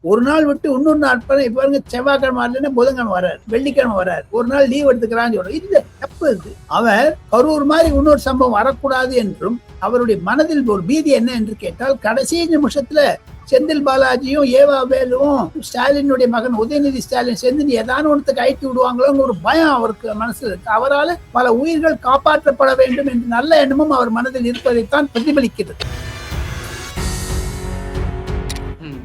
ஒரு நாள் விட்டு இன்னொரு நாள் இப்ப பாருங்க, செவ்வாய்க்கிழமை வரலன்னா புதன்கிழமை வராரு, வெள்ளிக்கிழமை வராரு, ஒரு நாள் லீவ் எடுத்துக்கிறான்னு சொல்றோம். இல்ல, தப்பு இருக்கு. அவர் கரூர் மாதிரி இன்னொரு சம்பவம் வரக்கூடாது என்றும் அவருடைய மனதில் ஒரு பீதி என்ன என்று கேட்டால், கடைசி நிமிஷத்துல செந்தில் பாலாஜியும் ஏவா வேலுவும் ஸ்டாலினுடைய மகன் உதயநிதி ஸ்டாலின் சேர்ந்து ஏதான ஒன்றுக்கு அழைத்து விடுவாங்களோன்னு ஒரு பயம் அவருக்கு மனசுல இருக்கு. அவரால் பல உயிர்கள் காப்பாற்றப்பட வேண்டும் என்று நல்ல எண்ணமும் அவர் மனதில் இருப்பதைத்தான் பிரதிபலிக்கிறது.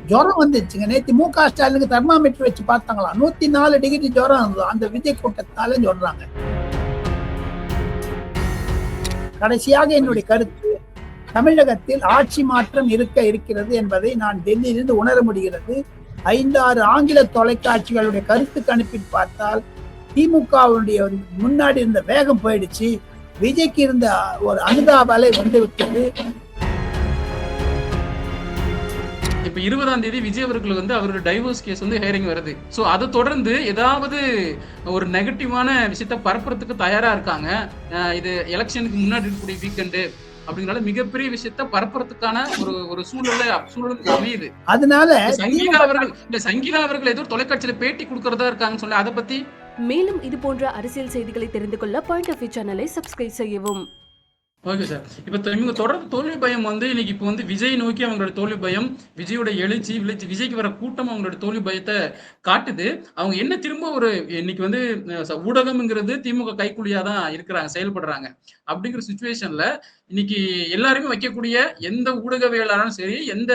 ஜுரம் வந்துச்சுங்க. நேற்று மு.க. ஸ்டாலினுக்கு தெர்மாமீட்டர் வச்சு பார்த்தாங்களாம், 104 டிகிரி ஜுரம் இருந்தது. அந்த விஜய் கூட்டத்தால சொல்றாங்க. கடைசியாக என்னுடைய கருத்து, தமிழகத்தில் ஆட்சி மாற்றம் இருக்கிறது என்பதை நான் டெல்லியிலிருந்து உணர முடிகிறது. 5-6 ஆங்கில தொலைக்காட்சிகளுடைய கருத்து கணிப்பில் பார்த்தால் திமுகவுடைய முன்னாடி இருந்த வேகம் போயிடுச்சு. விஜய்க்கு இருந்த ஒரு அனுதாபலை வந்து விட்டது. இப்ப 20ஆம் தேதி விஜய் அவர்கள் வந்து அவரோட டைவோர்ஸ் கேஸ் வந்து ஹியரிங் வருது. சோ அதை தொடர்ந்து ஏதாவது ஒரு நெகட்டிவான விஷயத்த பரப்புறதுக்கு தயாரா இருக்காங்க. இது எலெக்ஷனுக்கு முன்னாடி இருக்கக்கூடிய வீக்கெண்டு அப்படிங்கறத மிகப்பெரிய விஷயத்த பரப்புறதுக்கான ஒரு சூழலுக்கு அமையுது. அதனால சங்கீதா அவர்கள் ஏதோ தொலைக்காட்சியில பேட்டி கொடுக்கறதா இருக்காங்கன்னு சொல்லி அதை பத்தி மேலும் இது போன்ற அரசியல் செய்திகளை தெரிந்து கொள்ள பாயிண்ட் ஆஃப் வியூ சேனலை சப்ஸ்கிரைப் செய்யவும். Okay sir. இப்ப இவங்க தொடர்ந்து தோல்வி பயம் வந்து இன்னைக்கு இப்போ வந்து விஜய் நோக்கி அவங்களோட தோல்வி பயம், விஜயோட எழுச்சி, விஜய்க்கு வர கூட்டம் அவங்களோட தோல்வி பயத்தை காட்டுது. அவங்க என்ன திரும்ப ஒரு இன்னைக்கு வந்து ஊடகம்ங்கிறது திமுக கைக்குள்ளியா தான் இருக்கிறாங்க, செயல்படுறாங்க. அப்படிங்கிற சுச்சுவேஷன்ல இன்னைக்கு எல்லாருமே வைக்கக்கூடிய எந்த ஊடகவியலாளரும் சரி, எந்த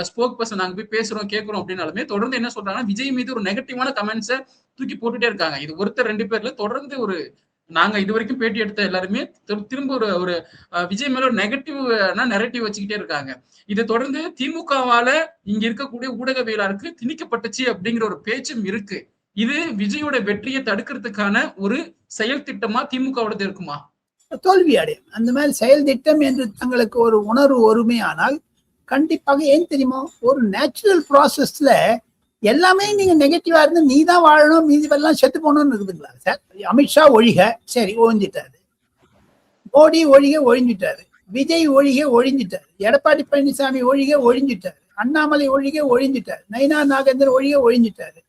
ஸ்போக் பர்சன் நாங்க போய் பேசுறோம் கேட்கிறோம் அப்படின்னாலுமே தொடர்ந்து என்ன சொல்றாங்கன்னா, விஜய் மீது ஒரு நெகட்டிவான கமெண்ட்ஸை தூக்கி போட்டுட்டே இருக்காங்க. இது ஒருத்தர் 2 பேர்ல தொடர்ந்து நாங்க இது வரைக்கும் பேட்டி எடுத்த எல்லாருமே திரும்ப ஒரு விஜய் மேல ஒரு நெகட்டிவ் வச்சுக்கிட்டே இருக்காங்க. இதை தொடர்ந்து திமுகவால இங்க இருக்கக்கூடிய ஊடகவியலாளருக்கு திணிக்கப்பட்டுச்சு அப்படிங்கிற ஒரு பேச்சும் இருக்கு. இது விஜயோட வெற்றியை தடுக்கிறதுக்கான ஒரு செயல் திட்டமா திமுகவோடது இருக்குமா? தோல்வி அடையும். அந்த மாதிரி செயல் திட்டம் என்று தங்களுக்கு ஒரு உணர்வு ஒருமையானால் கண்டிப்பாக, ஏன் தெரியுமா, ஒரு நேச்சுரல் ப்ராசஸ்ல எல்லாமே நீங்க நெகட்டிவா இருந்து நீ தான் வாழணும், மீதி எல்லாம் செத்து போகணும்னு இருக்குதுங்களா சார்? அமித்ஷா ஒழிக, சரி ஒழிஞ்சிட்டாரு. மோடி ஒழிக ஒழிஞ்சிட்டாரு. விஜய் ஒழிக ஒழிஞ்சிட்டாரு. எடப்பாடி பழனிசாமி ஒழிக ஒழிஞ்சிட்டாரு. அண்ணாமலை ஒழிக ஒழிஞ்சிட்டாரு. நயினா நாகேந்திரன் ஒழிக ஒழிஞ்சிட்டாரு.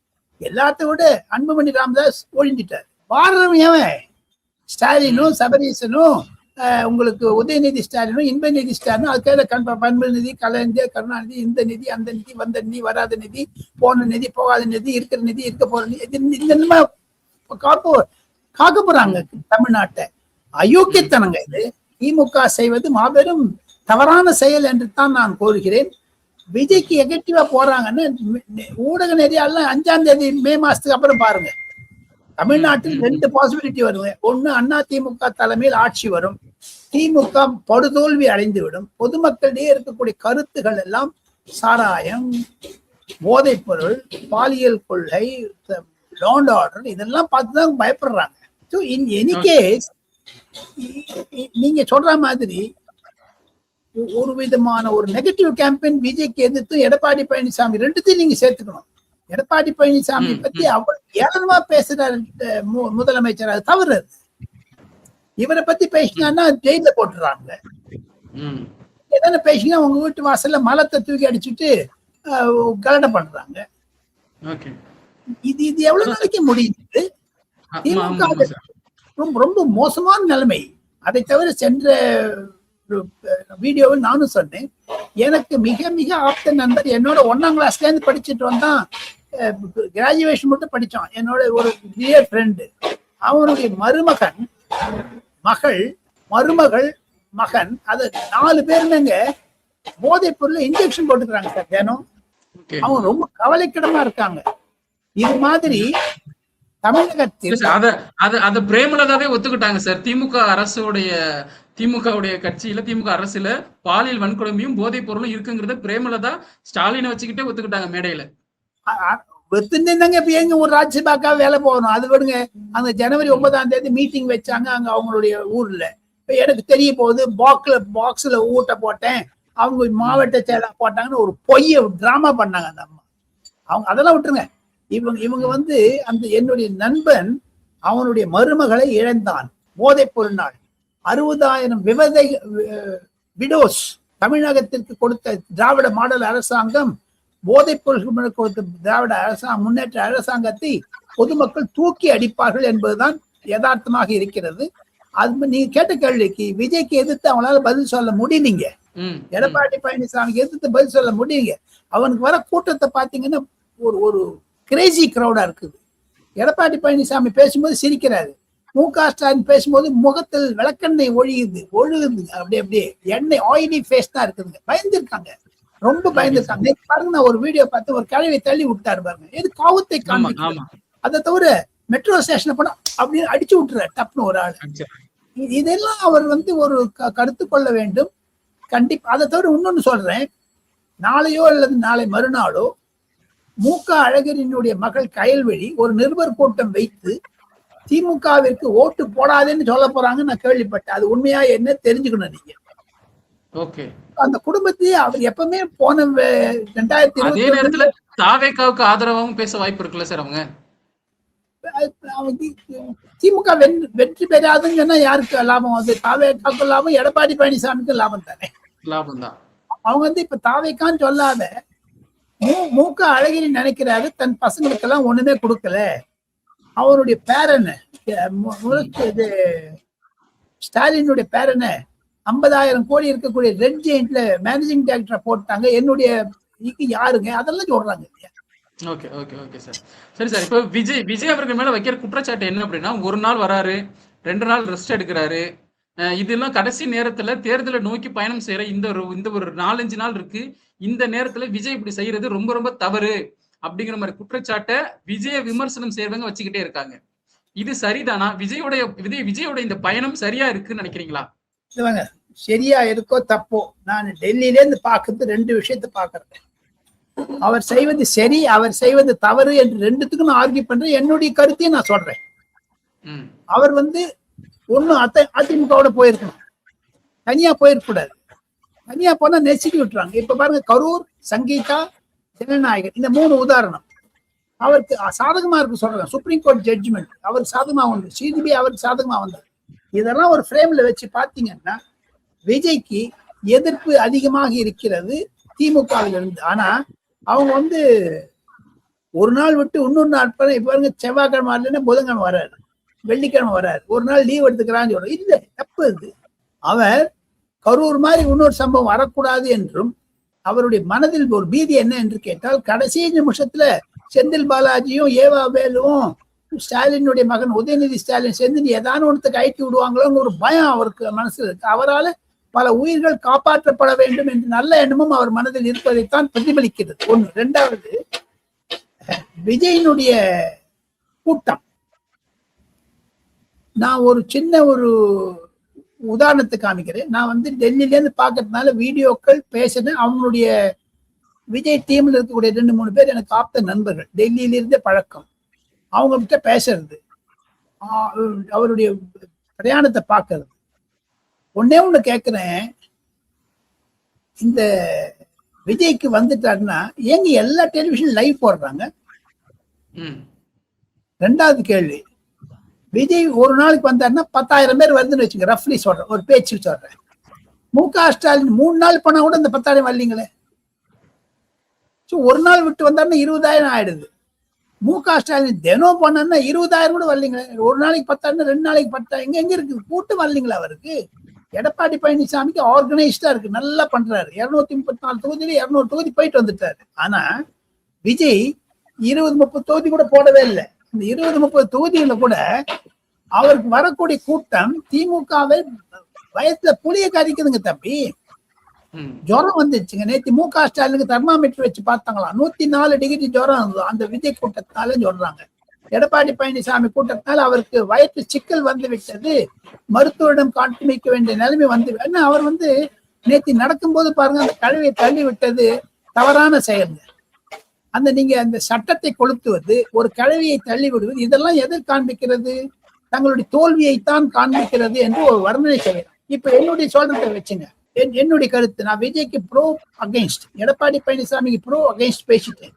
எல்லாத்த விட அன்புமணி ராமதாஸ் ஒழிஞ்சிட்டாரு. பாரதியவன் ஸ்டாலினும் சபரீசனும் உங்களுக்கு உதயநிதி ஸ்டாலினும் இன்பநிதி ஸ்டாலினும் அதுக்காக பண்பு நிதி, கலைஞர், கருணாநிதி, இந்த நிதி, அந்த நிதி, வந்த நிதி, வராத நிதி, போன நிதி, போகாத நிதி, இருக்கிற நிதி, இருக்க போற நிதி, காக்க போறாங்க தமிழ்நாட்டை. அயோக்கியத்தனங்க இது. திமுக செய்வது மாபெரும் தவறான செயல் என்று தான் நான் கோருகிறேன். விஜய்க்கு எகட்டிவா போறாங்கன்னு ஊடக நெறியால 5ஆம் தேதி மே மாசத்துக்கு அப்புறம் பாருங்க, தமிழ்நாட்டில் 2 பாசிபிலிட்டி வருங்க. ஒண்ணு, அண்ணா திமுக தலைமையில் ஆட்சி வரும், திமுக படுதோல்வி அடைந்துவிடும். பொதுமக்களிடையே இருக்கக்கூடிய கருத்துகள் எல்லாம் சாராயம், போதைப் பொருள், பாலியல் கொள்கை, லாண்ட் ஆர்டர் இதெல்லாம் பார்த்துதான் பயப்படுறாங்க. ஸோ இன் எனி கேஸ் நீங்க சொல்ற மாதிரி ஒரு விதமான ஒரு நெகட்டிவ் கேம்பெயின் விஜய்க்கு எதிர்த்து எடப்பாடி பழனிசாமி 2த்தையும் நீங்க சேர்த்துக்கணும். எடப்பாடி பழனிசாமி பத்தி அவ்வளவு ஏளனமா பேசுறாரு முதலமைச்சர், அது தவறு. இவரை பத்தி பேசினா ஜெயில போட்டுறாங்க. எதனா பேசினா உங்க வீட்டு வாசல்ல மலத்தை தூக்கி அடிச்சுட்டு கலடை பண்றாங்க. இது எவ்வளவு நாளைக்கு முடியுது? திமுக ரொம்ப மோசமான நிலைமை. அதை தவிர சென்ற வீடியோவில் நானும் சொன்னேன், எனக்கு மிக மிக ஆப்த நண்பர், என்னோட 1ஆம் கிளாஸ்ல இருந்து படிச்சுட்டு வந்தான், கிராஜுவேஷன் மட்டும் படிச்சான், என்னோட ஒரு டியர் ஃப்ரெண்டு. அவனுடைய மருமகள், மகன், அது 4 பேருங்க போதைப் பொருள் இன்ஜெக்ஷன் போட்டுக்கிறாங்க சார் தினம். அவங்க ரொம்ப கவலைக்கிடமா இருக்காங்க. இது மாதிரி தமிழகத்தில் அத பிரேமலதாவே ஒத்துக்கிட்டாங்க சார். திமுகவுடைய கட்சியில, திமுக அரசுல பாலியல் வன்கொடுமையும் போதைப் பொருளும் இருக்குங்கிறத பிரேமலதா ஸ்டாலினை வச்சுக்கிட்டே ஒத்துக்கிட்டாங்க மேடையில. ஒத்துந்தாங்க. இப்ப எங்க ஒரு ராஜ்யசபாக்கா வேலை போகணும், அது விடுங்க. அந்த ஜனவரி 9ஆம் தேதி மீட்டிங் வச்சாங்க அங்க அவங்களுடைய ஊர்ல. இப்ப எனக்கு தெரிய போகுது, பாக்ஸ்ல ஊட்ட போட்டேன், அவங்க மாவட்ட செயலர் போட்டாங்கன்னு ஒரு பொய்ய டிராமா பண்ணாங்க அந்த அம்மா. அவங்க அதெல்லாம் விட்டுருங்க. இவங்க வந்து அந்த என்னுடைய நண்பன் அவனுடைய மருமகளை இழந்தான் போதைப் பொருளினால். 60,000 விடோஸ் தமிழகத்திற்கு கொடுத்த திராவிட மாடல் அரசாங்கம் போதைப் பொருட்கள் கொடுத்த திராவிட முன்னேற்ற அரசாங்கத்தை பொதுமக்கள் தூக்கி அடிப்பார்கள் என்பதுதான் யதார்த்தமாக இருக்கிறது. அது நீங்க கேட்ட கேள்விக்கு விஜய்க்கு எதிர்த்து அவங்களால பதில் சொல்ல முடியலீங்க. எடப்பாடி பழனிசாமிக்கு எதிர்த்து பதில் சொல்ல முடியுங்க. அவனுக்கு வர கூட்டத்தை பாத்தீங்கன்னா ஒரு கிரேசி கிரௌடா இருக்குது. எடப்பாடி பழனிசாமி பேசும்போது சிரிக்கிறாரு, மு.க. ஸ்டாலின் பேசும்போது முகத்தில் விளக்கெண்ணெய் ஒழுகுது அப்படியே எண்ணெய் ஆயிலி ஃபேஸ் தான் இருக்குதுங்க. பயந்துருக்காங்க, ரொம்ப பயந்துருக்காங்க. பாருங்க, நான் ஒரு வீடியோ பார்த்து ஒரு கழுவை தள்ளி விட்டாரு பாருங்க. எது காவத்தை காமிக்கிறாங்க. அதை தவிர மெட்ரோ ஸ்டேஷன்ல போனா அப்படின்னு அடிச்சு விட்டுறாரு டப்னு ஒரு ஆள். இதெல்லாம் அவர் ஒரு கருத்து கொள்ள வேண்டும் கண்டிப்பா. அதை தவிர இன்னொன்னு சொல்றேன், நாளையோ அல்லது நாளை மறுநாளோ மு.க. அழகிரியினுடைய மகள் கயல்வெளி ஒரு நிருபர் கூட்டம் வைத்து திமுகவிற்கு ஓட்டு போடாதேன்னு சொல்ல போறாங்க. நான் கேள்விப்பட்டேன். அது உண்மையா என்ன தெரிஞ்சுக்கணும் நீங்க. அந்த குடும்பத்தையே அவர் எப்பவுமே போன 2020 தாவேகாவுக்கு ஆதரவாகவும் பேச வாய்ப்பு இருக்குல்ல சார். அவங்க திமுக வெற்றி பெறாதுன்னு சொன்னா யாருக்கு லாபம்? அது தாவேகாவுக்கு லாபம், எடப்பாடி பழனிசாமிக்கு லாபம் தானே. லாபம் தான். அவங்க இப்ப தாவேகான்னு சொல்லாத மு.க. அழகிரி நினைக்கிறாரு தன் பசங்களுக்கு எல்லாம் ஒண்ணுமே கொடுக்கல. அவருடைய பேரன் ஸ்டாலினுடைய பேரனை 50,000 கோடி இருக்கக்கூடிய ரெட் ஜெயின்ட்ல மேனேஜிங் டைரக்டரை போட்டாங்க. என்னுடைய யாருங்க அதெல்லாம் சொல்றாங்க. Okay okay okay sir. சரி சார், இப்போ விஜய் அவர்கள் மேல வைக்கிற குற்றச்சாட்டு என்ன அப்படின்னா, ஒரு நாள் வராரு, 2 நாள் ரெஸ்ட் எடுக்கிறாரு. இதெல்லாம் கடைசி நேரத்துல தேர்தலை நோக்கி பயணம் செய்யற இந்த ஒரு 4-5 நாள் இருக்கு. இந்த நேரத்துல விஜய் இப்படி செய்யறது ரொம்ப ரொம்ப தவறு அப்படிங்கிற மாதிரி குற்றச்சாட்டை விஜய விமர்சனம் செய்யறவங்க வச்சுக்கிட்டே இருக்காங்க. இது சரிதானா? விஜயோட இந்த பயணம் சரியா இருக்குன்னு நினைக்கிறீங்களா? சரியா இருக்கோ தப்போ, நான் டெல்லியில இருந்து பாக்குறது 2 விஷயத்த பாக்குறேன். அவர் செய்வது சரி, அவர் செய்வது தவறு என்று 2த்துக்கும் நான் ஆர்கியூ பண்றேன். என்னுடைய கருத்தையும் நான் சொல்றேன். அவர் ஒன்னும் அதிமுகவோட போயிருக்கணும், தனியா போயிருக்க கூடாது. தனியா போனா நெசிக்கி விட்டுறாங்க. இப்ப பாருங்க, கரூர், சங்கீதா, ஜனநாயகன், இந்த 3 உதாரணம். அவருக்கு சாதகமா இருக்கு சொல்றாங்க. சுப்ரீம் கோர்ட் ஜட்ஜ்மெண்ட் அவருக்கு சாதகமா வந்து, சிபிஐ அவருக்கு சாதகமா வந்தார். இதெல்லாம் ஒரு ஃப்ரேம்ல வச்சு பாத்தீங்கன்னா விஜய்க்கு எதிர்ப்பு அதிகமாக இருக்கிறது திமுகவில் இருந்து. ஆனா அவங்க ஒரு நாள் விட்டு இன்னொரு நாள் இப்ப பாருங்க, செவ்வாய்க்கிழமை வரலன்னா புதன்கிழமை வராரு, வெள்ளிக்கிழமை வராரு, ஒரு நாள் லீவ் எடுத்துக்கிறான்னு சொல்ற. இல்ல, தப்பு இது. அவர் கரூர் மாதிரி இன்னொரு சம்பவம் வரக்கூடாது என்றும் அவருடைய மனதில் ஒரு பீதி என்ன என்று கேட்டால், கடைசி நிமிஷத்துல செந்தில் பாலாஜியும் ஏவா வேலுவும் ஸ்டாலினுடைய மகன் உதயநிதி ஸ்டாலின் சேர்ந்து ஏதான ஒன்றுக்கு அழைத்து விடுவாங்களோன்னு ஒரு பயம் அவருக்கு மனசுல இருக்கு. அவரால் பல உயிர்கள் காப்பாற்றப்பட வேண்டும் என்று நல்ல எண்ணமும் அவர் மனதில் இருப்பதைத்தான் பிரதிபலிக்கிறது. 1. 2வது, விஜயினுடைய கூட்டம். நான் ஒரு சின்ன உதாரணத்தை காமிக்கிறேன். நான் டெல்லியில இருந்து பாக்கிறதுனால வீடியோக்கள் பேசினேன். அவங்களுடைய விஜய் டீம்ல இருக்கக்கூடிய 2-3 பேர் எனக்கு ஆப்த நண்பர்கள், டெல்லியில இருந்தே பழக்கம். அவங்க கிட்ட பேசுறது, அவருடைய பிரயாணத்தை பார்க்கறது. ஒண்ணு கேட்கிறேன், இந்த விஜய்க்கு வந்துட்டாருன்னா ஏங்க எல்லா டெலிவிஷன் லைவ் போடுறாங்க? 2வது கேள்வி, விஜய் ஒரு நாளைக்கு வந்தாருன்னா 10,000 பேர் வருதுன்னு வச்சுங்க, ரஃப்லி சொல்றேன், ஒரு பேச்சு சொல்றேன். மு.க. ஸ்டாலின் 3 நாள் போனா கூட இந்த 10,000 வரலீங்களே. ஒரு நாள் விட்டு வந்தாருன்னா 20,000 ஆயிடுது. மு.க. ஸ்டாலின் தினம் போனாருன்னா 20,000 கூட வரலீங்களே. ஒரு நாளைக்கு 10,000, 2 நாளைக்கு 10,000, எங்க இருக்குது கூட்டம் வரலீங்களா அவருக்கு? எடப்பாடி பழனிசாமிக்கு ஆர்கனைஸ்டா இருக்கு, நல்லா பண்றாரு. 234 தொகுதியில 200 தொகுதி போயிட்டு வந்துட்டாரு. ஆனா விஜய் 20-30 தொகுதி கூட போடவே இல்லை. இந்த 20-30 தொகுதியில கூட அவருக்கு வரக்கூடிய கூட்டம் திமுகவை வயசுல புளிய கறிக்குதுங்க தம்பி. ஜுரம் வந்துச்சுங்க. நேற்று மு.க. ஸ்டாலினுக்கு தெர்மாமீட்டர் வச்சு பார்த்தாங்களா, 104 டிகிரி ஜுரம் இருந்தது. அந்த விஜய் கூட்டத்தால சொல்றாங்க. எடப்பாடி பழனிசாமி கூட்டத்தால் அவருக்கு வயிற்று சிக்கல் வந்து விட்டது, மருத்துவரிடம் காண்பிக்க வேண்டிய நிலைமை வந்து. அவர் நேற்று நடக்கும்போது பாருங்க, அந்த கழுவியை தள்ளி விட்டது தவறான செயல். நீங்க அந்த சட்டத்தை கொளுத்துவது, ஒரு கழுவியை தள்ளி விடுவது, இதெல்லாம் எதை காண்பிக்கிறது? தங்களுடைய தோல்வியைத்தான் காண்பிக்கிறது என்று ஒரு வர்ணனை செய்யலாம். இப்ப என்னுடைய சொல்றதை வச்சுங்க, என்னுடைய கருத்து, நான் விஜய்க்கு ப்ரோ அகைன்ஸ்ட், எடப்பாடி பழனிசாமிக்கு ப்ரோ அகைன்ஸ்ட் பேசிட்டேன்,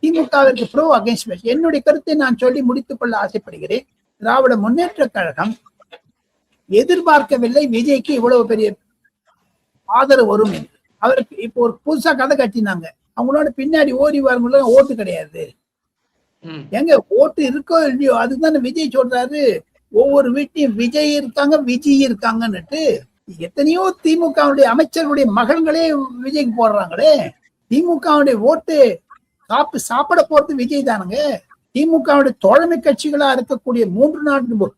திமுகவிற்கு ப்ரோ அகைன்ஸ்ட் பேசி என்னுடைய கருத்தை நான் சொல்லி முடித்துக் கொள்ள ஆசைப்படுகிறேன். திராவிட முன்னேற்ற கழகம் எதிர்பார்க்கவில்லை விஜய்க்கு இவ்வளவு பெரிய ஆதரவு வரும் என்று. அவருக்கு இப்போ ஒரு புதுசா கதை கட்டினாங்க. அவங்களோட பின்னாடி ஓடி வரவங்கள ஓட்டு கிடையாது. எங்க ஓட்டு இருக்கோ இல்லையோ அதுதானே விஜய் சொல்றாரு. ஒவ்வொரு வீட்டையும் விஜய் இருக்காங்க, விஜய் இருக்காங்கன்னுட்டு. எத்தனையோ திமுகவுடைய அமைச்சர்களுடைய மகன்களே விஜய்க்கு போடுறாங்களே. திமுகவுடைய ஓட்டு சாப்பிட போறது விஜய் தானுங்க. திமுகவுடைய தோழமை கட்சிகளா இருக்கக்கூடிய 3-4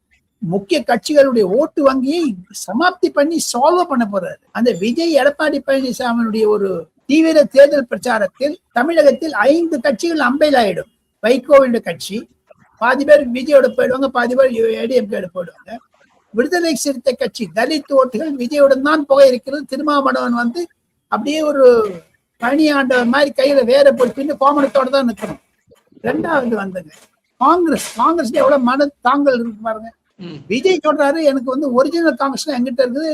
முக்கிய கட்சிகளுடைய ஓட்டு வங்கியை சமாப்தி பண்ணி சால்வ் பண்ண போறாரு அந்த விஜய். எடப்பாடி பழனிசாமியுடைய ஒரு தீவிர தேர்தல் பிரச்சாரத்தில் தமிழகத்தில் 5 கட்சிகள் அம்பையில் ஆயிடும். வைகோவின் கட்சி பாதி பேர் விஜயோட போயிடுவாங்க, பாதி பேர் ஏடிஎம்கேட போயிடுவாங்க. விடுதலை சிறுத்தை கட்சி தலித் ஓட்டுகள் விஜயுடன் தான் புகை இருக்கிறது. திருமாவளவன் வந்து அப்படியே ஒரு பணியாண்டவர் மாதிரி கையில வேற போட்டு கோமணத்தோட தான் நிற்கணும். 2வது வந்துங்க காங்கிரஸ் எவ்வளவு மன தாங்கல் இருக்கு பாருங்க. விஜய் சொல்றாரு எனக்கு வந்து ஒரிஜினல் காங்கிரஸ் எங்கிட்ட இருக்குது,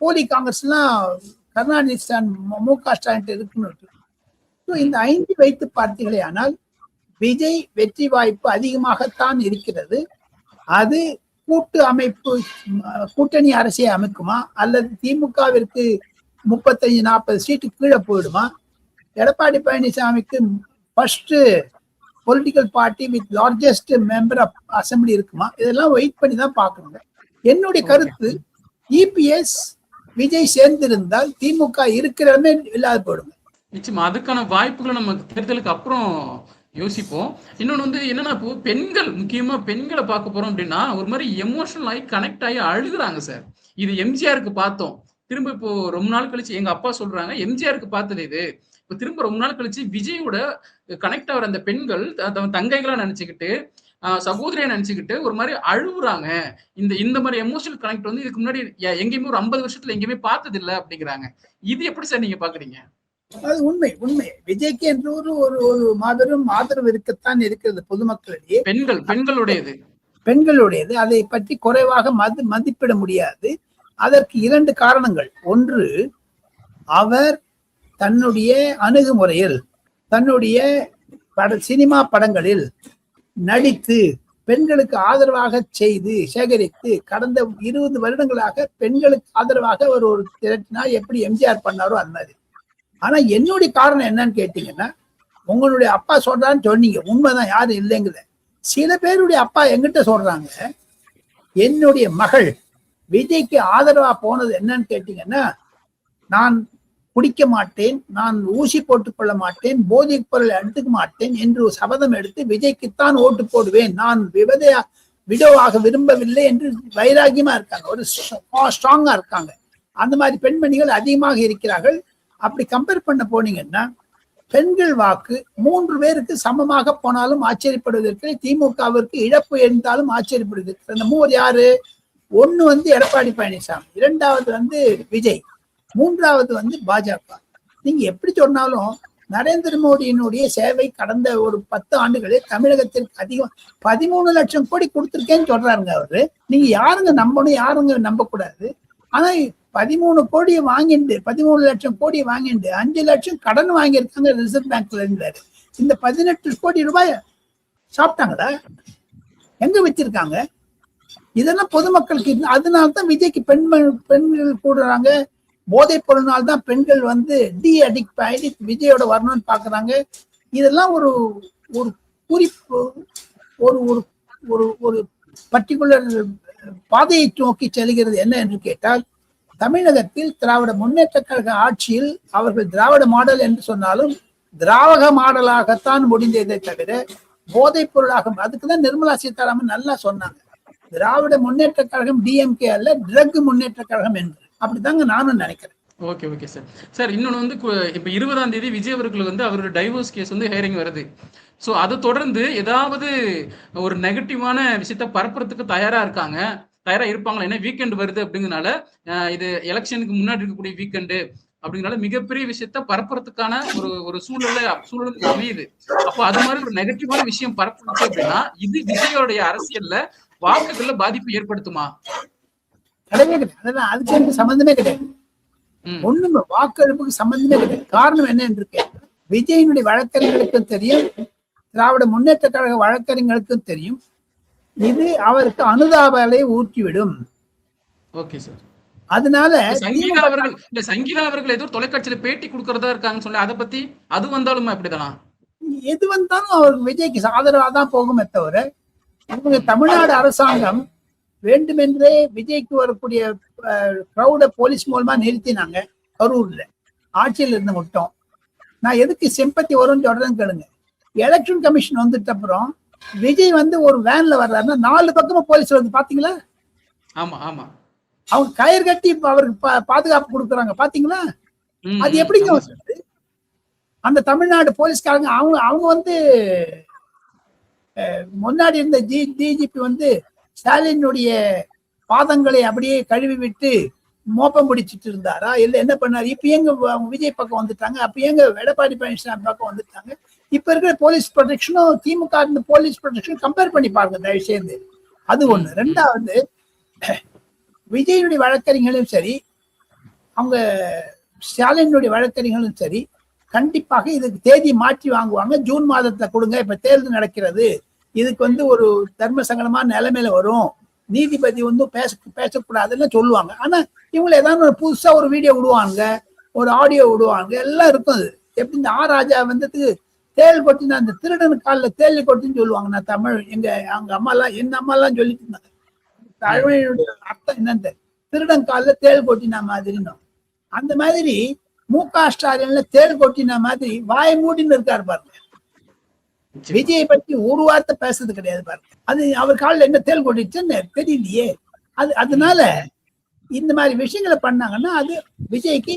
போலி காங்கிரஸ் எல்லாம் கருணாநிதி மு.க. ஸ்டாலின் இருக்குன்னு. இந்த 5 வைத்து பார்த்தீர்களே ஆனால் விஜய் வெற்றி வாய்ப்பு அதிகமாகத்தான் இருக்கிறது. அது கூட்டணி அரசியை அமைக்குமா அல்லது திமுகவிற்கு 35-40 சீட்டு கீழே போயிடுமா? எடப்பாடி பழனிசாமிக்கு first political party with largest member of assembly இருக்குமா? இதெல்லாம் வெயிட் பண்ணி தான் பார்க்கணுங்க. என்னுடைய கருத்து இபிஎஸ் விஜய் சேர்ந்திருந்தால் திமுக இருக்கிறமே இல்லாத போயிடுங்க. நிச்சயமா அதுக்கான வாய்ப்புகளை நம்ம தேர்தலுக்கு அப்புறம் யோசிப்போம். இன்னொன்று வந்து என்னன்னா, இப்போ பெண்கள் முக்கியமா பெண்களை பார்க்க போறோம் அப்படின்னா ஒரு மாதிரி எமோஷனல் ஆகி கனெக்ட் ஆகி அழுகுறாங்க சார். இது எம்ஜிஆருக்கு பார்த்தோம், திரும்ப இப்போ ரொம்ப நாள் கழிச்சு எங்க அப்பா சொல்றாங்க எம்ஜிஆருக்கு பார்த்தது இது. இப்போ திரும்ப ரொம்ப நாள் கழிச்சு விஜயோட கனெக்ட் ஆகிற அந்த பெண்கள் தங்கைகளா நினைச்சுக்கிட்டு சகோதரியா நினைச்சுக்கிட்டு ஒரு மாதிரி அழுகுறாங்க. இந்த மாதிரி எமோஷனல் கனெக்ட் வந்து இதுக்கு முன்னாடி எங்கேயுமே ஒரு 50 வருஷத்துல எங்கேயுமே பார்த்தது இல்லை அப்படிங்கிறாங்க. இது எப்படி சார் நீங்க பாக்குறீங்க? அது உண்மை. விஜய்க்கு என்று ஒரு மாபெரும் ஆதரவு இருக்கத்தான் இருக்கிறது பொதுமக்களிடையே. பெண்களுடையது அதை பற்றி குறைவாக மதிப்பிட முடியாது. அதற்கு 2 காரணங்கள். ஒன்று, அவர் தன்னுடைய அணுகுமுறையில் தன்னுடைய சினிமா படங்களில் நடித்து பெண்களுக்கு ஆதரவாக சேகரித்து கடந்த 20 வருடங்களாக பெண்களுக்கு ஆதரவாக ஒரு திரட்டினா எப்படி எம்ஜிஆர் பண்ணாரோ அந்த மாதிரி. ஆனா என்னுடைய காரணம் என்னன்னு கேட்டீங்கன்னா, உங்களுடைய அப்பா சொல்றான்னு சொன்னீங்க, உண்மைதான், யாரும் இல்லைங்குது. சில பேருடைய அப்பா எங்கிட்ட சொல்றாங்க, என்னுடைய மகள் விஜய்க்கு ஆதரவா போனது என்னன்னு கேட்டீங்கன்னா, நான் குடிக்க மாட்டேன், நான் ஊசி போட்டுக் கொள்ள மாட்டேன், போதைப் பொருள் எடுத்துக்க மாட்டேன் என்று சபதம் எடுத்து விஜய்க்குத்தான் ஓட்டு போடுவேன், நான் விடோவாக விரும்பவில்லை என்று வைராகியமா இருக்காங்க, ஒரு ஸ்ட்ராங்கா இருக்காங்க. அந்த மாதிரி பெண்மணிகள் அதிகமாக இருக்கிறார்கள். அப்படி கம்பேர் பண்ண போனீங்கன்னா பெண்கள் வாக்கு 3 பேருக்கு சமமாக போனாலும் ஆச்சரியப்படுவதற்கு, திமுகவிற்கு இழப்பு இருந்தாலும் ஆச்சரியப்படுவதற்கு. அந்த 3 யாரு? 1 வந்து எடப்பாடி பழனிசாமி, 2வது வந்து விஜய், 3வது வந்து பாஜக. நீங்க எப்படி சொன்னாலும் நரேந்திர மோடியினுடைய சேவை கடந்த ஒரு 10 ஆண்டுகளில் தமிழகத்திற்கு அதிகம் 13 லட்சம் கோடி கொடுத்திருக்கேன்னு சொல்றாருங்க அவரு. நீங்க யாருங்க நம்பணும், யாருங்க நம்ப கூடாது. ஆனா 13 கோடியை வாங்கிட்டு 13 லட்சம் கோடியை வாங்கிட்டு 5 லட்சம் கடன் வாங்கியிருக்காங்க ரிசர்வ் பேங்க்ல இருந்தாரு. இந்த 18 கோடி ரூபாய் சாப்பிட்டாங்களா? எங்க வச்சிருக்காங்க? இதெல்லாம் பொதுமக்களுக்கு. அதனால்தான் விஜய்க்கு பெண்கள் கூடுறாங்க. போதைப் பொருள்னால்தான் தான் பெண்கள் வந்து அடிக்ட் ஆகி விஜயோட வரணும்னு பாக்குறாங்க. இதெல்லாம் ஒரு ஒரு குறிப்பு, ஒரு ஒரு ஒரு பர்டிகுலர் பாதையை நோக்கி செல்கிறது. என்ன என்று கேட்டால், தமிழகத்தில் திராவிட முன்னேற்ற கழக ஆட்சியில் அவர்கள் திராவிட மாடல் என்று சொன்னாலும் திராவக மாடலாகத்தான் முடிந்ததை தவிர போதைப் பொருளாக, அதுக்குதான் நிர்மலா சீதாராமன் நல்லா சொன்னாங்க, திராவிட முன்னேற்ற கழகம் டிஎம்கே அல்ல, ட்ரக் முன்னேற்ற கழகம் என்று. அப்படித்தாங்க நானும் நினைக்கிறேன். Okay sir. இன்னொன்னு வந்து இப்ப 20ஆம் தேதி விஜய் அவர்களுக்கு வந்து அவரோட டைவோர்ஸ் கேஸ் வந்து ஹியரிங் வருது. ஸோ அதை தொடர்ந்து ஏதாவது ஒரு நெகட்டிவான விஷயத்த பரப்புறதுக்கு தயாரா இருப்பாங்களா? ஏன்னா வீக்கெண்ட் வருது அப்படிங்கிறனால, இது எலெக்ஷனுக்கு முன்னாடி இருக்கக்கூடிய வீக்கெண்டு அப்படிங்கிறனால மிகப்பெரிய விஷயத்த பரப்புறதுக்கான ஒரு சூழலுக்கு அமையுது. அப்போ அது மாதிரி ஒரு நெகட்டிவான விஷயம் பரப்புச்சு அப்படின்னா இது விஜயோடைய அரசியல்ல வாக்குகள்ல பாதிப்பு ஏற்படுத்துமா? கிடையவே கிடையாது. அதெல்லாம் அதுக்கு எனக்கு சம்பந்தமே கிடையாது. ஒண்ணுமே வாக்கெடுப்புக்கு சம்பந்தமே கிடையாது. காரணம் என்ன என்று கேட்டால், விஜயனுடைய வழக்கறிஞர்களுக்கும் தெரியும், திராவிட முன்னேற்ற கழக வழக்கறிஞர்களுக்கும் தெரியும், இது அவருக்கு அனுதாபங்களை ஊற்றிவிடும். Okay sir. அதனால சங்கீதா அவர்கள் ஏதோ தொலைக்காட்சியில பேட்டி கொடுக்கறதா இருக்காங்கன்னு சொல்லி அதை பத்தி அது வந்தாலுமா எப்படிதானா? எது வந்தாலும் அவருக்கு விஜய்க்கு ஆதரவா தான் போகுமே தவிர, இவங்க தமிழ்நாடு அரசாங்கம் வேண்டுமென்றே விஜய்க்கு வரக்கூடிய கிரௌட போலீஸ் மூலமா நிறுத்தினாங்க கரூர்ல. ஆட்சியில் இருந்து மட்டும் நான் எதுக்கு சிம்பத்தி வரும்னு சொல்றேன்னு கேளுங்க. எலெக்ஷன் கமிஷன் வந்துட்ட அப்புறம் விஜய் வந்து ஒரு வேன்ல வர்றாருன்னா 4 பக்கமா போலீஸ் வந்து பாத்தீங்களா? ஆமா ஆமா. அவங்க கயிறு கட்டி அவருக்கு பாதுகாப்பு கொடுக்குறாங்க பாத்தீங்களா? அது எப்படிங்க வந்தது? அந்த தமிழ்நாடு போலீஸ்காரங்க அவங்க வந்து முன்னாடி இருந்த டிஜிபி வந்து ஸ்டாலினுடைய பாதங்களை அப்படியே கழுவி விட்டு மோப்பம் பிடிச்சிட்டு இருந்தாரா? இல்ல என்ன பண்ணாரு? இப்ப எங்க விஜய் பக்கம் வந்துட்டாங்க, அப்ப எங்க எடப்பாடி பழனிசாமி பக்கம் வந்துட்டாங்க. இப்ப இருக்கிற போலீஸ் ப்ரொடெக்ஷனும் திமுக போலீஸ் ப்ரொடெக்ஷனும் கம்பேர் பண்ணி பாருங்க தயவு செய்து. அது ஒண்ணு. ரெண்டாவது, விஜயனுடைய வழக்கறிஞர்களும் சரி, அவங்க ஸ்டாலினுடைய வழக்கறிஞர்களும் சரி, கண்டிப்பாக இதுக்கு தேதி மாற்றி வாங்குவாங்க. ஜூன் மாதத்துல கொடுங்க, இப்ப தேர்தல் நடக்கிறது, இதுக்கு வந்து ஒரு தர்ம சங்கடமான நிலைமையில வரும், நீதிபதி வந்து பேசக்கூடாதுன்னு சொல்லுவாங்க. ஆனா இவங்க ஏதாவது ஒரு புதுசா ஒரு வீடியோ விடுவாங்க, ஒரு ஆடியோ விடுவாங்க, எல்லாம் இருக்கும். அது எப்படி இந்த ராஜா வந்து தேல் கொட்டினா அந்த திருடனு காலில் தேல் கொட்டின்னு சொல்லுவாங்க. நான் தமிழ் அவங்க அம்மா எல்லாம் என் அம்மா எல்லாம் சொல்லிட்டு இருந்தாங்க. தமிழுடைய அர்த்தம் என்னன்னு, திருடன் காலில் தேல் கொட்டினா மாதிரின்னு. அந்த மாதிரி மு.க. ஸ்டாலின்ல தேல் கொட்டின மாதிரி வாய மூடின்னு இருக்காரு பாருங்க. விஜயை பற்றி ஒரு வார்த்தை பேசுறது கிடையாது பாருங்க. அது அவர் காலில் என்ன தேல் கொட்டிச்சுன்னு தெரியலையே. அதனால இந்த மாதிரி விஷயங்களை பண்ணாங்கன்னா அது விஜய்க்கு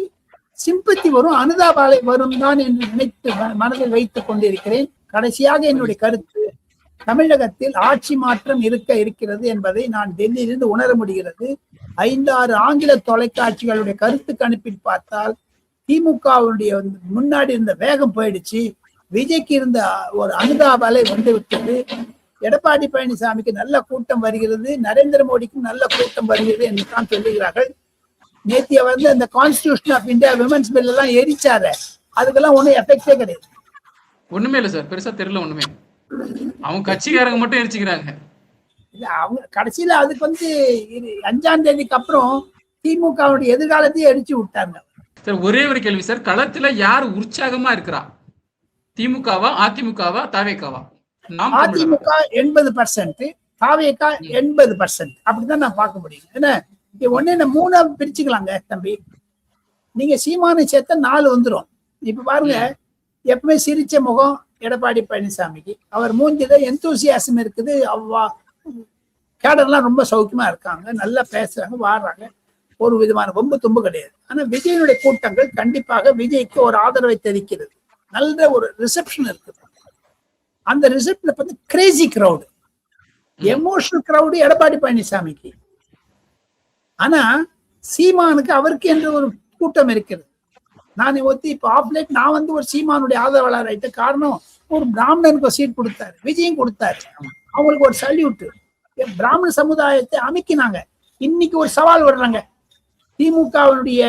சிம்பத்தி வரும், அனுதாபாலை வரும் தான் என்று நினைத்து மனதில் வைத்துக் கொண்டிருக்கிறேன். கடைசியாக என்னுடைய கருத்து, தமிழகத்தில் ஆட்சி மாற்றம் இருக்கிறது என்பதை நான் டெல்லியிலிருந்து உணர முடிகிறது. 5-6 ஆங்கில தொலைக்காட்சிகளுடைய கருத்து கணிப்பில் பார்த்தால் திமுகவுடைய முன்னாடி இருந்த வேகம் போயிடுச்சு. விஜய்க்கு இருந்த ஒரு அனுதாபாலை வந்து விட்டது. எடப்பாடி பழனிசாமிக்கு நல்ல கூட்டம் வருகிறது, நரேந்திர மோடிக்கும் நல்ல கூட்டம் வருகிறது என்று தான் சொல்லுகிறார்கள். நேத்திய வந்து அந்த constitution of India women's bill எல்லாம் எரிச்சாரு, அதுக்கெல்லாம் ஒண்ணும் எஃபெக்டே கிடையாது. ஒண்ணுமே இல்லை சார், பெருசா தெரியல. ஒண்ணுமே அவங்க கட்சிக்காரங்க மட்டும் எரிச்சுக்கிறாங்க. இல்ல, அவங்க கடைசியில அதுக்கு வந்து 5ஆம் தேதிக்கு அப்புறம் திமுகவுடைய எதிர்காலத்தையே எரிச்சு விட்டாங்க. சார் ஒரே ஒரு கேள்வி சார், களத்துல யார் உற்சாகமா இருக்கிறா? திமுகவா, அதிமுகவா, தாவேகாவா? அதிமுக 80%, தாவேகா 80%. அப்படிதான் நான் பார்க்க முடியும். ஏன்னா ஒன்னே 3 பிரிச்சுக்கலாங்க தம்பி. நீங்க சீமானை சேர்த்த 4 வந்துடும். இப்ப பாருங்க, எப்பவுமே சிரிச்ச முகம் எடப்பாடி பழனிசாமிக்கு, அவர் மூஞ்சில எந்தூசியாசம் இருக்குது, கேடர்லாம் ரொம்ப சௌக்கியமா இருக்காங்க, நல்லா பேசுறாங்க, வாடுறாங்க, ஒரு விதமான ரொம்ப தும்பு கிடையாது. ஆனா விஜயனுடைய கூட்டங்கள் கண்டிப்பாக விஜய்க்கு ஒரு ஆதரவை தெரிவிக்கிறது, நல்ல ஒரு ரிசப்ஷன் இருக்குது. அந்த ரிசப்ஷன்ல பார்த்து Crazy crowd, emotional crowd Edappadi பழனிசாமிக்கு. ஆனா சீமானுக்கு அவருக்கு என்று ஒரு கூட்டம் இருக்கிறது. நான் இப்ப ஆஃப்லைட் நான் வந்து ஒரு சீமானுடைய ஆதரவாளர் ஆயிட்ட காரணம், ஒரு பிராமணனுக்கு சீட் கொடுத்தாரு, விஜயம் கொடுத்தாரு, அவங்களுக்கு ஒரு சல்யூட். பிராமண சமுதாயத்தை அமைக்கினாங்க. இன்னைக்கு ஒரு சவால் வர்றாங்க, திமுகவுடைய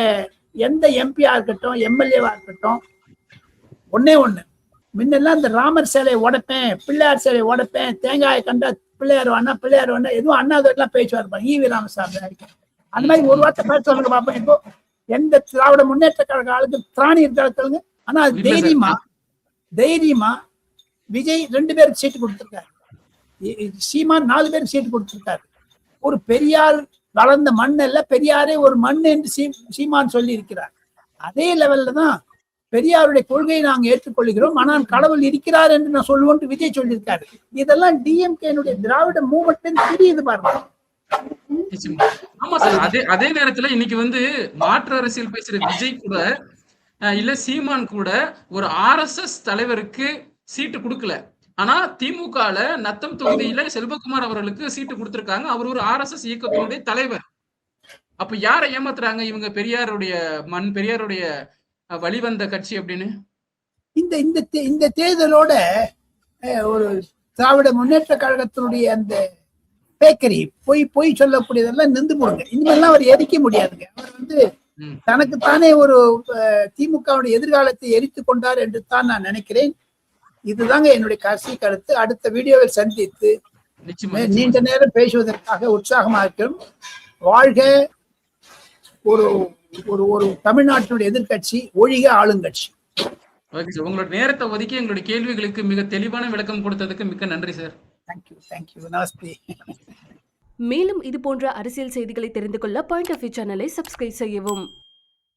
எந்த எம்பியா இருக்கட்டும், எம்எல்ஏவா இருக்கட்டும், ஒன்னே ஒண்ணு, முன்னெல்லாம் இந்த ராமர் சிலையை உடைப்பேன், பிள்ளையார் சிலையை உடைப்பேன், தேங்காயை கண்டா பிள்ளையார் வேணா, பிள்ளையார் வேணா, எதுவும் அண்ணாதெல்லாம் பேச்சுவா இருப்பாங்க. ஈவி ராமசாமி அந்த மாதிரி ஒரு வார்த்தை பேச சொல்லுங்க பாப்பேன். இப்போ எந்த திராவிட முன்னேற்ற கழக ஆளுக்கு திராணி இருக்காங்க. ஆனா அது தைரியமா விஜய் 2 பேருக்கு சீட்டு கொடுத்திருக்காரு, சீமான் 4 பேருக்கு சீட்டு கொடுத்திருக்காரு. ஒரு பெரியார் வளர்ந்த மண் அல்ல, பெரியாரே ஒரு மண் என்று சீமான் சொல்லி இருக்கிறார். அதே லெவல்ல தான் பெரியாருடைய கொள்கையை நாங்கள் ஏற்றுக்கொள்கிறோம், ஆனால் கடவுள் இருக்கிறார் என்று நான் சொல்லுவோம் விஜய் சொல்லியிருக்காரு. இதெல்லாம் டிஎம்கே திராவிட மூவ்மெண்ட் தெரியுது பாருங்க. ஆமா சார், அதே நேரத்துல இன்னைக்கு வந்து மாற்று அரசியல் பேசுற விஜய் கூட இல்ல சீமான் கூட ஒரு RSS தலைவருக்கு சீட்டு கொடுக்கல. ஆனா திமுகல நத்தம் தொகுதியில செல்வகுமார் அவர்களுக்கு சீட்டு கொடுத்திருக்காங்க. அவர் ஒரு RSS இயக்கத்தினுடைய தலைவர். அப்ப யாரை ஏமாத்துறாங்க இவங்க? பெரியாருடைய பெரியாருடைய வழிவந்த கட்சி அப்படின்னு. இந்த தேர்தலோட ஒரு திராவிட முன்னேற்ற கழகத்தினுடைய அந்த பேக்கரி பொய் சொல்லக்கூடியதெல்லாம் நின்று போடுங்க. இனிமேல்லாம் அவர் எரிக்க முடியாதுங்க. அவர் வந்து தனக்குத்தானே ஒரு திமுகவுடைய எதிர்காலத்தை எரித்து கொண்டார் என்று தான் நான் நினைக்கிறேன். இதுதாங்க என்னுடைய கடைசி கருத்து. அடுத்த வீடியோவில் சந்தித்து நீண்ட நேரம் பேசுவதற்காக உற்சாகமாக இருக்கிறோம். வாழ்க ஒரு ஒரு ஒரு தமிழ்நாட்டினுடைய எதிர்க்கட்சி ஒழிக ஆளுங்கட்சி. Okay sir. உங்களோட நேரத்தை ஒதுக்கி எங்களுடைய கேள்விகளுக்கு மிக தெளிவான விளக்கம் கொடுத்ததுக்கு மிக்க நன்றி சார். தேங்க்யூ. நமஸ்தே. மேலும் இது போன்ற அரசியல் செய்திகளை தெரிந்து கொள்ள பாயிண்ட் ஆஃப் வியூ சேனலை சப்ஸ்கிரைப் செய்யவும்.